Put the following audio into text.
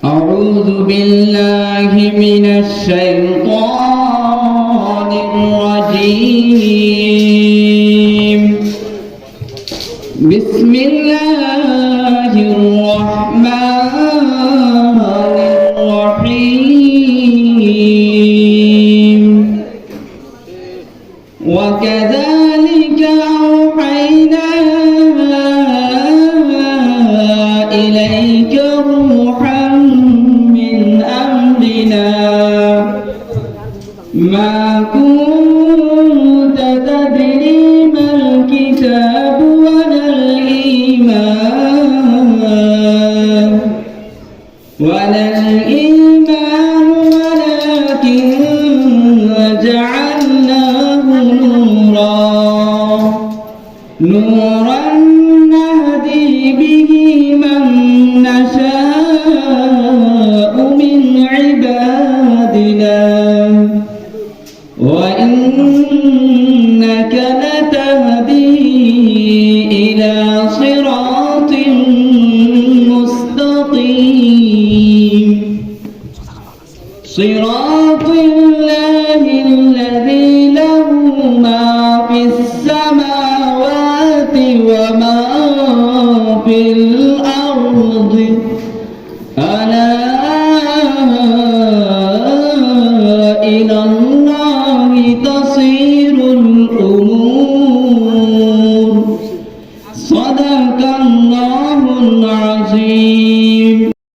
أعوذ بالله من الشيطان الرجيم. بسم الله الرحمن الرحيم. وكذلك أوحينا إليك روحا من أمرنا ما كنت تدري ما الكتاب ولا الإيمان ولكن جعلناه نورا نهدي به من نشاء من عبادنا وإنك لتهدي إلى صراط